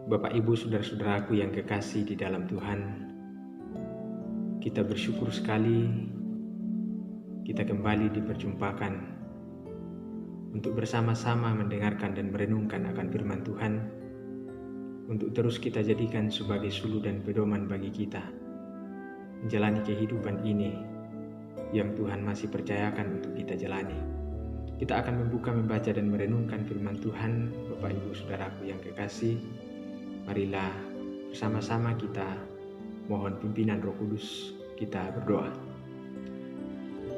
Bapak, Ibu, saudara-saudaraku yang kekasih di dalam Tuhan, kita bersyukur sekali kita kembali diperjumpakan untuk bersama-sama mendengarkan dan merenungkan akan firman Tuhan, untuk terus kita jadikan sebagai suluh dan pedoman bagi kita menjalani kehidupan ini yang Tuhan masih percayakan untuk kita jalani. Kita akan membaca dan merenungkan firman Tuhan. Bapak, Ibu, saudaraku yang kekasih, marilah bersama-sama kita mohon pimpinan Roh Kudus. Kita berdoa.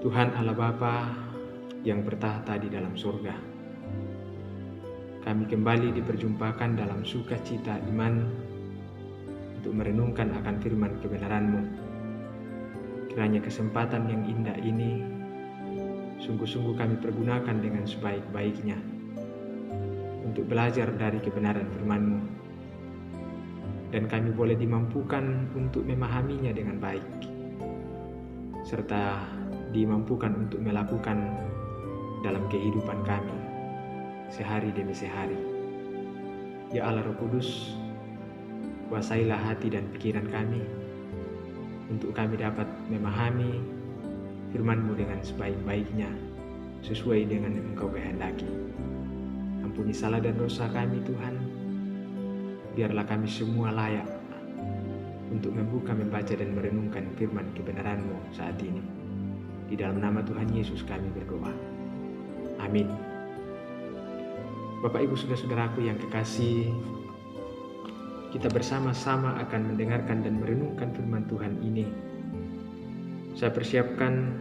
Tuhan Allah Bapa yang bertahta di dalam surga, kami kembali diperjumpakan dalam sukacita iman untuk merenungkan akan firman kebenaran-Mu. Kiranya kesempatan yang indah ini sungguh-sungguh kami pergunakan dengan sebaik-baiknya untuk belajar dari kebenaran firman-Mu, dan kami boleh dimampukan untuk memahaminya dengan baik, serta dimampukan untuk melakukan dalam kehidupan kami sehari demi sehari. Ya Allah Roh Kudus, kuasailah hati dan pikiran kami untuk kami dapat memahami firman-Mu dengan sebaik-baiknya sesuai dengan yang Engkau kehendaki. Ampuni salah dan dosa kami Tuhan. Biarlah kami semua layak untuk membaca dan merenungkan firman kebenaran-Mu saat ini. Di dalam nama Tuhan Yesus kami berdoa. Amin. Bapak, Ibu, saudara-saudaraku yang kekasih, kita bersama-sama akan mendengarkan dan merenungkan firman Tuhan ini. Saya persiapkan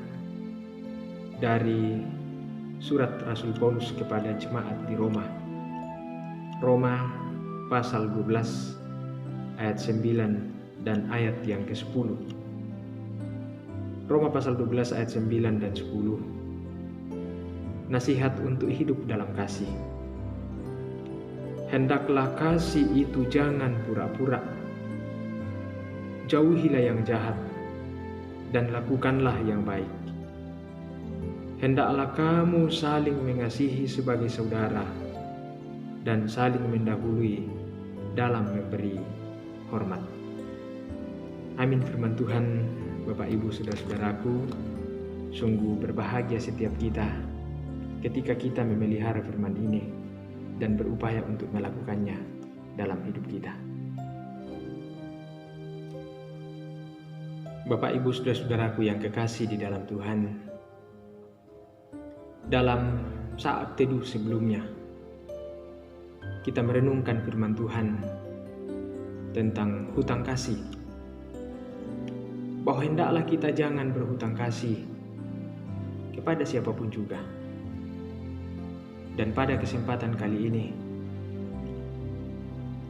dari surat Rasul Paulus kepada jemaat di Roma. Roma pasal 12 ayat 9 dan ayat yang ke-10. Roma pasal 12 ayat 9 dan 10. Nasihat untuk hidup dalam kasih. Hendaklah kasih itu jangan pura-pura. Jauhilah yang jahat dan lakukanlah yang baik. Hendaklah kamu saling mengasihi sebagai saudara dan saling mendahului dalam memberi hormat. Amin. Firman Tuhan. Bapak, Ibu, saudara-saudaraku, sungguh berbahagia setiap kita ketika kita memelihara firman ini dan berupaya untuk melakukannya dalam hidup kita. Bapak, Ibu, saudara-saudaraku yang kekasih di dalam Tuhan, dalam saat teduh sebelumnya kita merenungkan firman Tuhan tentang hutang kasih, bahwa hendaklah kita jangan berhutang kasih kepada siapapun juga. Dan pada kesempatan kali ini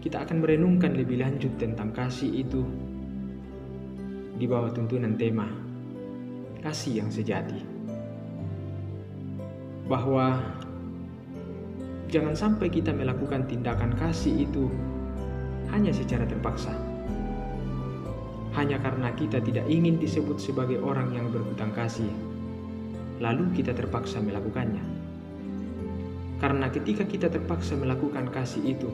kita akan merenungkan lebih lanjut tentang kasih itu di bawah tuntunan tema kasih yang sejati, bahwa jangan sampai kita melakukan tindakan kasih itu hanya secara terpaksa, hanya karena kita tidak ingin disebut sebagai orang yang berhutang kasih, lalu kita terpaksa melakukannya. Karena ketika kita terpaksa melakukan kasih itu,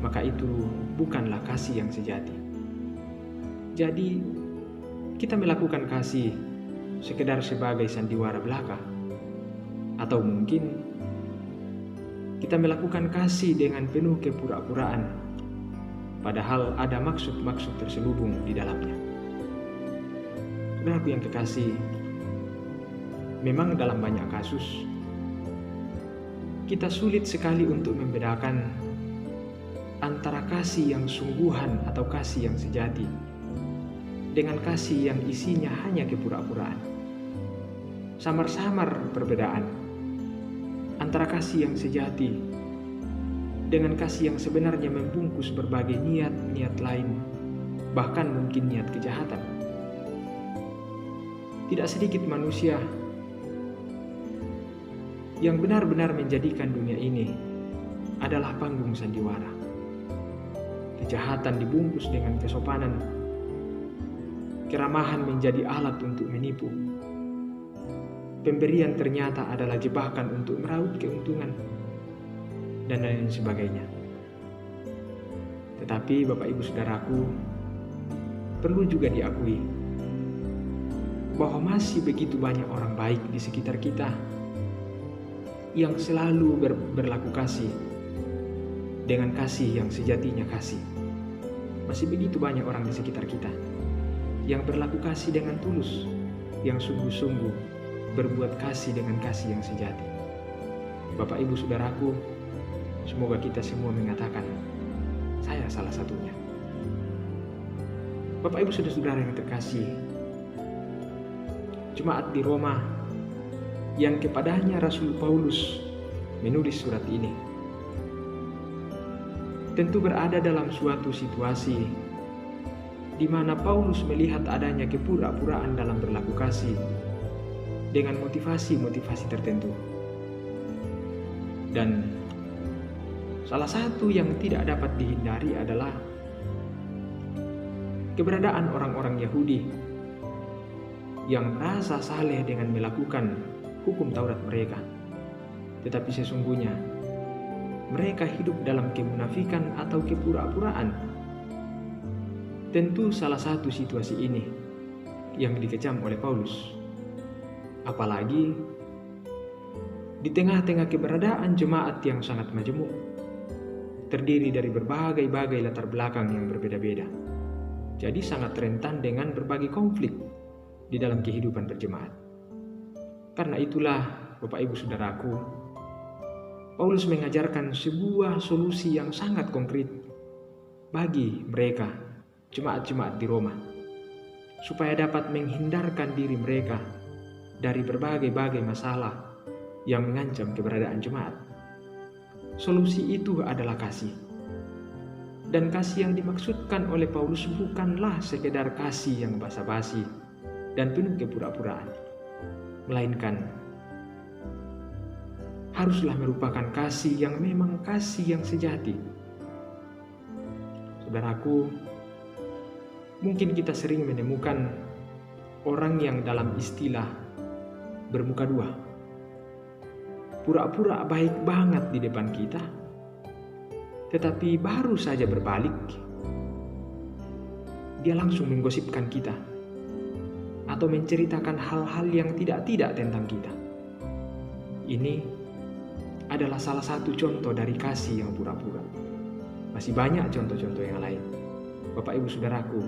maka itu bukanlah kasih yang sejati. Jadi, kita melakukan kasih sekedar sebagai sandiwara belaka, atau mungkin kita melakukan kasih dengan penuh kepura-puraan, padahal ada maksud-maksud terselubung di dalamnya. Saudaraku yang kekasih, memang dalam banyak kasus kita sulit sekali untuk membedakan antara kasih yang sungguhan atau kasih yang sejati dengan kasih yang isinya hanya kepura-puraan. Samar-samar perbedaan antara kasih yang sejati dengan kasih yang sebenarnya membungkus berbagai niat-niat lain, bahkan mungkin niat kejahatan. Tidak sedikit manusia yang benar-benar menjadikan dunia ini adalah panggung sandiwara. Kejahatan dibungkus dengan kesopanan, keramahan menjadi alat untuk menipu, pemberian ternyata adalah jebakan untuk meraup keuntungan, dan lain sebagainya. Tetapi Bapak Ibu Saudaraku, perlu juga diakui bahwa masih begitu banyak orang baik di sekitar kita yang selalu berlaku kasih dengan kasih yang sejatinya kasih. Masih begitu banyak orang di sekitar kita yang berlaku kasih dengan tulus, yang sungguh-sungguh berbuat kasih dengan kasih yang sejati. Bapak Ibu Saudaraku, semoga kita semua mengatakan, saya salah satunya. Bapak Ibu Saudara-saudara yang terkasih, jemaat di Roma yang kepadanya Rasul Paulus menulis surat ini tentu berada dalam suatu situasi di mana Paulus melihat adanya kepura-puraan dalam berlaku kasih dengan motivasi-motivasi tertentu. Dan salah satu yang tidak dapat dihindari adalah keberadaan orang-orang Yahudi yang merasa saleh dengan melakukan hukum Taurat mereka. Tetapi sesungguhnya mereka hidup dalam kemunafikan atau kepura-puraan. Tentu salah satu situasi ini yang dikecam oleh Paulus. Apalagi di tengah-tengah keberadaan jemaat yang sangat majemuk, terdiri dari berbagai latar belakang yang berbeda-beda. Jadi sangat rentan dengan berbagai konflik di dalam kehidupan berjemaat. Karena itulah Bapak Ibu Saudaraku, Paulus mengajarkan sebuah solusi yang sangat konkret bagi mereka, jemaat-jemaat di Roma, supaya dapat menghindarkan diri mereka dari berbagai masalah yang mengancam keberadaan jemaat. Solusi itu adalah kasih. Dan kasih yang dimaksudkan oleh Paulus bukanlah sekedar kasih yang basa-basi dan penuh kepura-puraan, melainkan haruslah merupakan kasih yang memang kasih yang sejati. Saudaraku, mungkin kita sering menemukan orang yang dalam istilah bermuka dua, pura-pura baik banget di depan kita, tetapi baru saja berbalik, dia langsung menggosipkan kita atau menceritakan hal-hal yang tidak tentang kita. Ini adalah salah satu contoh dari kasih yang pura-pura. Masih banyak contoh-contoh yang lain. Bapak Ibu Saudaraku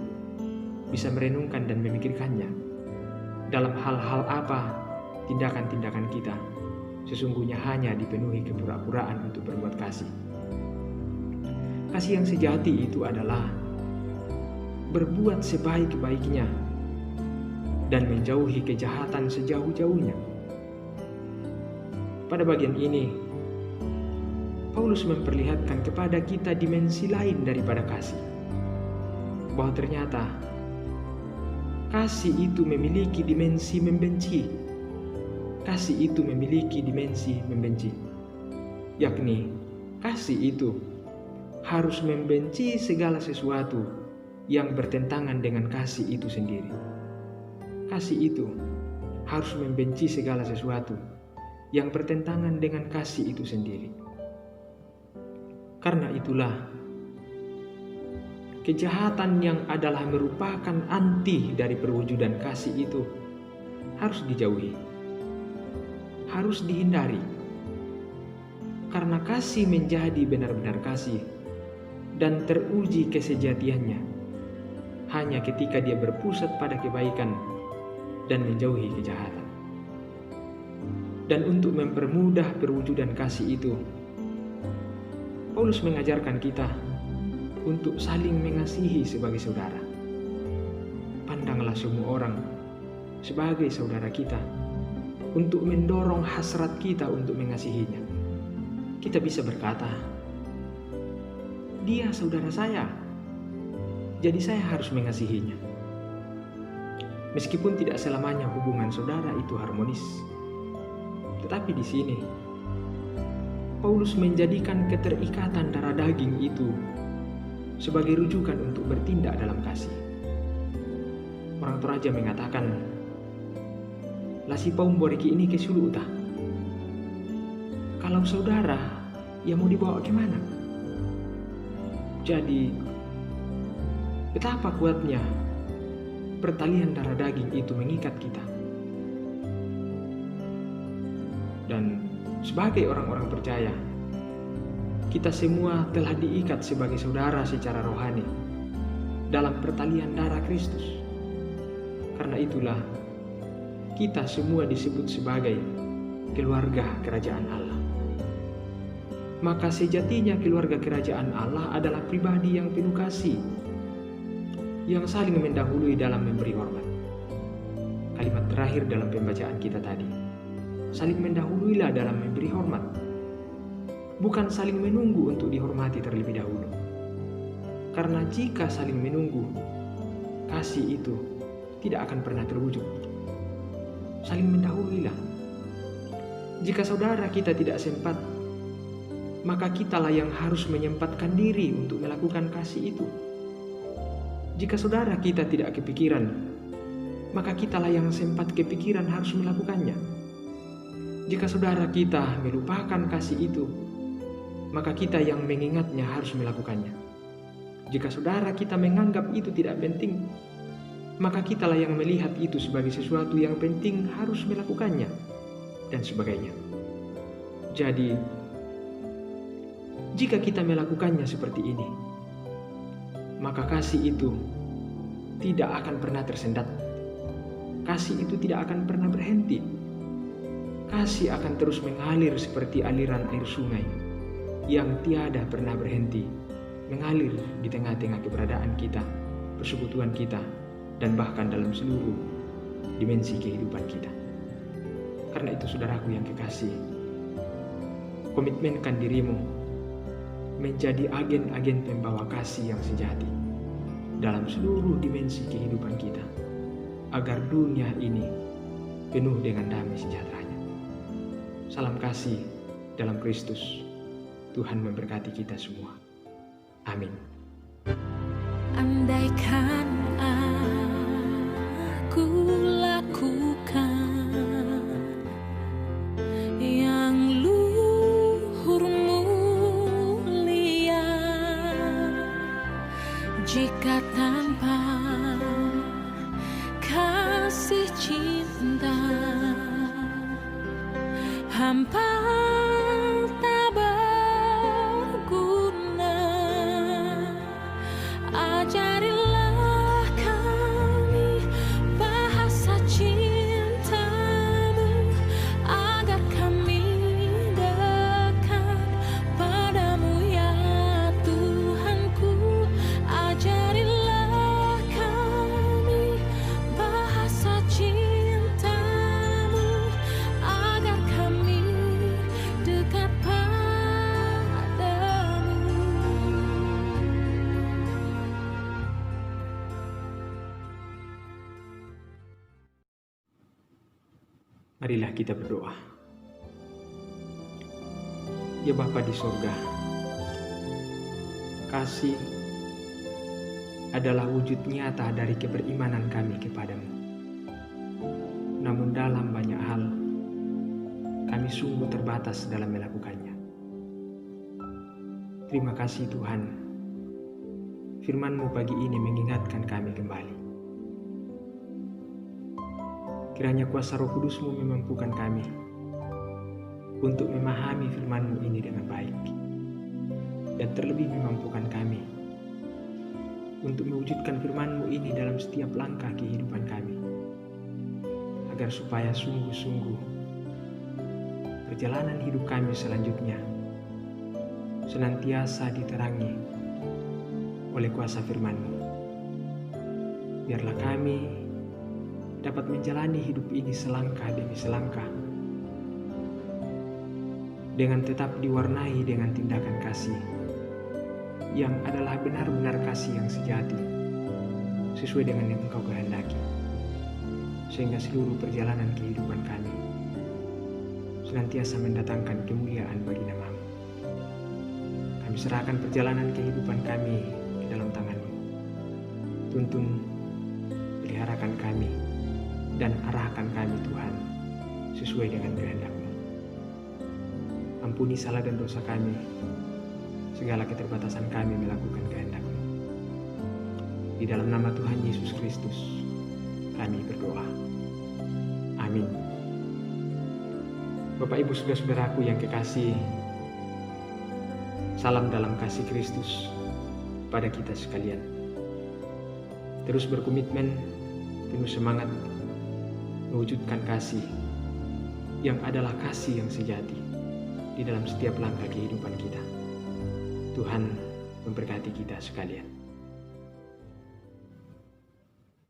bisa merenungkan dan memikirkannya. Dalam hal-hal apa tindakan-tindakan kita sesungguhnya hanya dipenuhi kepura-puraan untuk berbuat kasih. Kasih yang sejati itu adalah berbuat sebaik-baiknya dan menjauhi kejahatan sejauh-jauhnya. Pada bagian ini, Paulus memperlihatkan kepada kita dimensi lain daripada kasih. Bahwa ternyata kasih itu memiliki dimensi membenci. Kasih itu memiliki dimensi membenci. Yakni kasih itu harus membenci segala sesuatu yang bertentangan dengan kasih itu sendiri. Kasih itu harus membenci segala sesuatu yang bertentangan dengan kasih itu sendiri. Karena itulah, kejahatan yang adalah merupakan anti dari perwujudan kasih itu harus dijauhi, harus dihindari. Karena kasih menjadi benar-benar kasih dan teruji kesejatiannya hanya ketika dia berpusat pada kebaikan dan menjauhi kejahatan. Dan untuk mempermudah perwujudan kasih itu, Paulus mengajarkan kita untuk saling mengasihi sebagai saudara. Pandanglah semua orang sebagai saudara kita untuk mendorong hasrat kita untuk mengasihinya. Kita bisa berkata, dia saudara saya, jadi saya harus mengasihinya. Meskipun tidak selamanya hubungan saudara itu harmonis, tetapi di sini Paulus menjadikan keterikatan darah daging itu sebagai rujukan untuk bertindak dalam kasih. Orang Toraja mengatakan, lasi paum boriki ini kesulu utah. Kalau saudara, ya mau dibawa kemana? Jadi Betapa kuatnya pertalian darah daging itu mengikat kita. Dan sebagai orang-orang percaya, kita semua telah diikat sebagai saudara secara rohani dalam pertalian darah Kristus. Karena itulah kita semua disebut sebagai keluarga kerajaan Allah. Maka sejatinya keluarga kerajaan Allah adalah pribadi yang penuh kasih, yang saling mendahului dalam memberi hormat. Kalimat terakhir dalam pembacaan kita tadi, saling mendahuluilah dalam memberi hormat, bukan saling menunggu untuk dihormati terlebih dahulu. Karena jika saling menunggu, kasih itu tidak akan pernah terwujud. Saling mendahuluilah. Jika saudara kita tidak sempat, maka kitalah yang harus menyempatkan diri untuk melakukan kasih itu. Jika saudara kita tidak kepikiran, maka kitalah yang sempat kepikiran harus melakukannya. Jika saudara kita melupakan kasih itu, maka kita yang mengingatnya harus melakukannya. Jika saudara kita menganggap itu tidak penting, maka kitalah yang melihat itu sebagai sesuatu yang penting harus melakukannya, dan sebagainya. Jadi, jika kita melakukannya seperti ini, maka kasih itu tidak akan pernah tersendat. Kasih itu tidak akan pernah berhenti. Kasih akan terus mengalir seperti aliran air sungai yang tiada pernah berhenti, mengalir di tengah-tengah keberadaan kita, persekutuan kita, dan bahkan dalam seluruh dimensi kehidupan kita. Karena itu, saudaraku yang kekasih, komitmenkan dirimu menjadi agen-agen pembawa kasih yang sejati dalam seluruh dimensi kehidupan kita, agar dunia ini penuh dengan damai sejahteranya. Salam kasih dalam Kristus. Tuhan memberkati kita semua. Amin. Andaikan aku lakukan yang luhur mulia, jika tanpa kasih cinta hampa tak berguna. Ajarilah kami bahasa cintamu, agar kami dekat padamu ya Tuhanku. Ajarilah kami bahasa cintamu, agar kami dekat padamu. Marilah kita berdoa. Ya Bapa di sorga, kasih adalah wujud nyata dari keberimanan kami kepadamu. Namun dalam banyak hal, kami sungguh terbatas dalam melakukannya. Terima kasih Tuhan, firman-Mu pagi ini mengingatkan kami kembali. Kiranya kuasa Roh Kudus-Mu memampukan kami untuk memahami firman-Mu ini dengan baik, dan terlebih memampukan kami untuk mewujudkan firman-Mu ini dalam setiap langkah kehidupan kami, agar supaya sungguh-sungguh perjalanan hidup kami selanjutnya senantiasa diterangi oleh kuasa firman-Mu. Biarlah kami dapat menjalani hidup ini selangkah demi selangkah dengan tetap diwarnai dengan tindakan kasih yang adalah benar-benar kasih yang sejati sesuai dengan yang Engkau kehendaki, sehingga seluruh perjalanan kehidupan kami senantiasa mendatangkan kemuliaan bagi nama-Mu. Kami serahkan perjalanan kehidupan kami ke dalam tangan-Mu. Tuntun, peliharakan kami, dan arahkan kami Tuhan sesuai dengan kehendak-Mu. Ampuni salah dan dosa kami, segala keterbatasan kami melakukan kehendak-Mu. Di dalam nama Tuhan Yesus Kristus, kami berdoa. Amin. Bapak, Ibu, saudara-saudaraku yang kekasih, salam dalam kasih Kristus pada kita sekalian. Terus berkomitmen, penuh semangat, mewujudkan kasih yang adalah kasih yang sejati di dalam setiap langkah kehidupan kita. Tuhan memberkati kita sekalian.